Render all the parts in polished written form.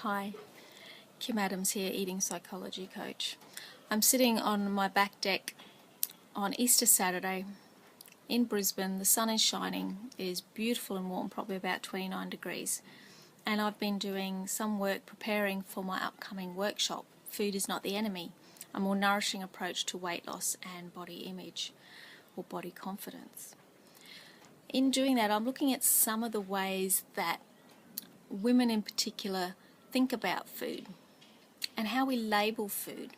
Hi, Kim Adams here, Eating Psychology Coach. I'm sitting on my back deck on Easter Saturday in Brisbane. The sun is shining, it is beautiful and warm, probably about 29 degrees. And I've been doing some work preparing for my upcoming workshop, Food is Not the Enemy, a more nourishing approach to weight loss and body image or body confidence. In doing that, I'm looking at some of the ways that women in particular think about food and how we label food,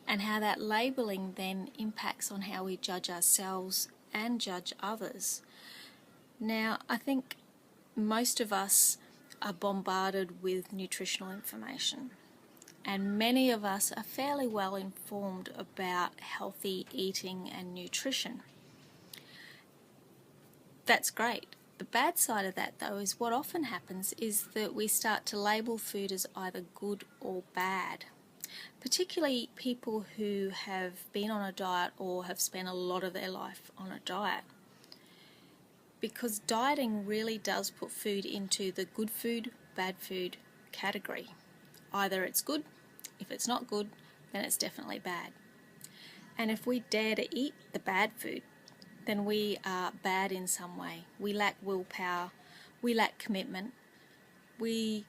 and how that labeling then impacts on how we judge ourselves and judge others. Now, I think most of us are bombarded with nutritional information, and many of us are fairly well informed about healthy eating and nutrition. That's great. The bad side of that, though, is what often happens is that we start to label food as either good or bad. Particularly people who have been on a diet or have spent a lot of their life on a diet. Because dieting really does put food into the good food, bad food category. Either it's good, if it's not good, then it's definitely bad. And if we dare to eat the bad food, then we are bad in some way. We lack willpower, we lack commitment, we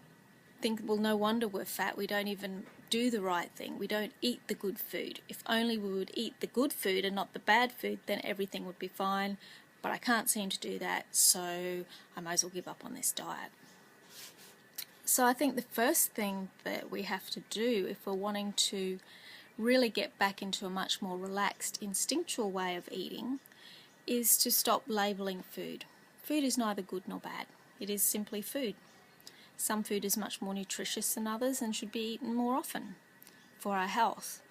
think, well, no wonder we're fat, we don't even do the right thing, we don't eat the good food. If only we would eat the good food and not the bad food, then everything would be fine, but I can't seem to do that, so I might as well give up on this diet. So I think the first thing that we have to do if we're wanting to really get back into a much more relaxed, instinctual way of eating is to stop labelling food. Food is neither good nor bad. It is simply food. Some food is much more nutritious than others and should be eaten more often for our health.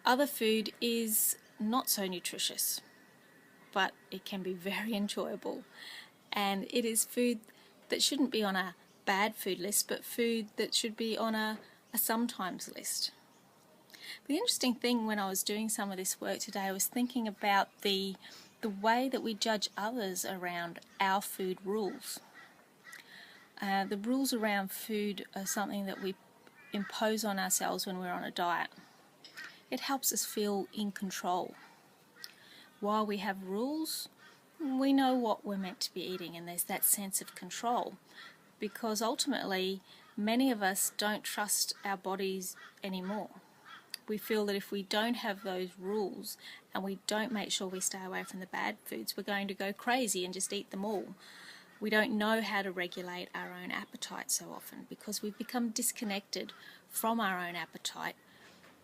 Other food is not so nutritious, but it can be very enjoyable. And it is food that shouldn't be on a bad food list, but food that should be on a sometimes list. The interesting thing when I was doing some of this work today, I was thinking about the way that we judge others around our food rules. The rules around food are something that we impose on ourselves when we're on a diet. It helps us feel in control. While we have rules, we know what we're meant to be eating, and there's that sense of control, because ultimately many of us don't trust our bodies anymore. We feel that if we don't have those rules and we don't make sure we stay away from the bad foods, we're going to go crazy and just eat them all. We don't know how to regulate our own appetite so often because we've become disconnected from our own appetite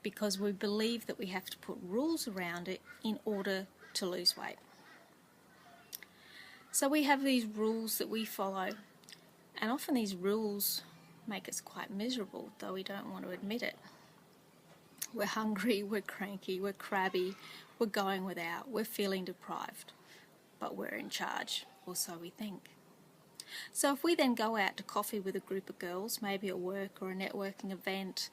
because we believe that we have to put rules around it in order to lose weight. So we have these rules that we follow, and often these rules make us quite miserable, though we don't want to admit it. We're hungry, we're cranky, we're crabby, we're going without, we're feeling deprived, but we're in charge, or so we think. So if we then go out to coffee with a group of girls, maybe at work or a networking event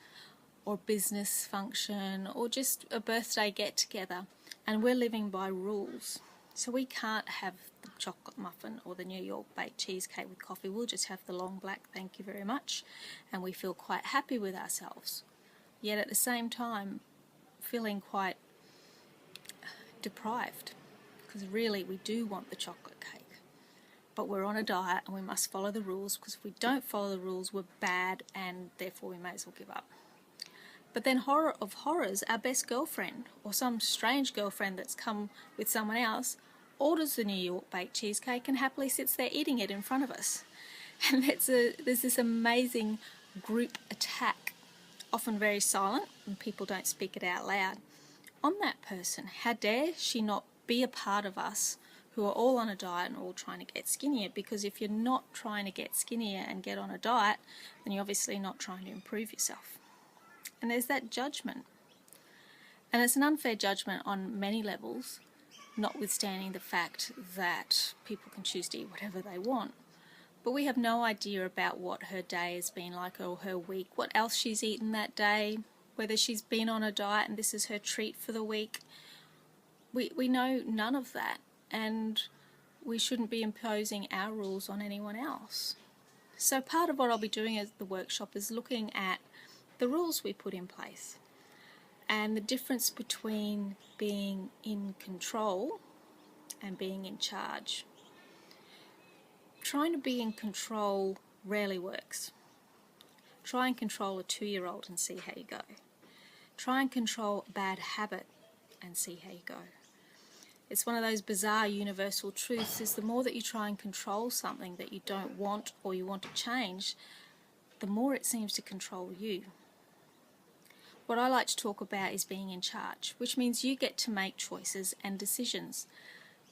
or a business function or just a birthday get-together, and we're living by rules, so we can't have the chocolate muffin or the New York baked cheesecake with coffee, we'll just have the long black, thank you very much, and we feel quite happy with ourselves. Yet at the same time feeling quite deprived, because really we do want the chocolate cake, but we're on a diet and we must follow the rules, because if we don't follow the rules we're bad and therefore we may as well give up. But then, horror of horrors, our best girlfriend or some strange girlfriend that's come with someone else orders the New York baked cheesecake and happily sits there eating it in front of us, and there's this amazing group attack, often very silent, and people don't speak it out loud, on that person. How dare she not be a part of us who are all on a diet and all trying to get skinnier? Because if you're not trying to get skinnier and get on a diet, then you're obviously not trying to improve yourself. And there's that judgment. And it's an unfair judgment on many levels, notwithstanding the fact that people can choose to eat whatever they want. But we have no idea about what her day has been like or her week, what else she's eaten that day, whether she's been on a diet and this is her treat for the week. We know none of that, and we shouldn't be imposing our rules on anyone else. So part of what I'll be doing at the workshop is looking at the rules we put in place and the difference between being in control and being in charge. Trying to be in control rarely works. Try and control a 2-year-old and see how you go. Try and control a bad habit and see how you go. It's one of those bizarre universal truths is the more that you try and control something that you don't want or you want to change, the more it seems to control you. What I like to talk about is being in charge, which means you get to make choices and decisions.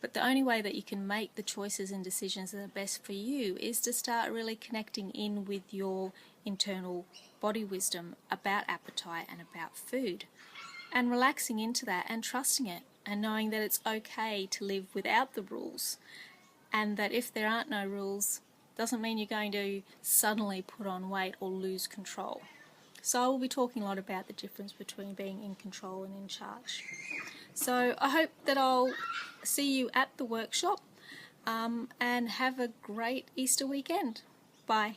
But the only way that you can make the choices and decisions that are best for you is to start really connecting in with your internal body wisdom about appetite and about food, and relaxing into that and trusting it and knowing that it's okay to live without the rules, and that if there aren't no rules doesn't mean you're going to suddenly put on weight or lose control. So I will be talking a lot about the difference between being in control and in charge. So I hope that I'll see you at the workshop, and have a great Easter weekend. Bye.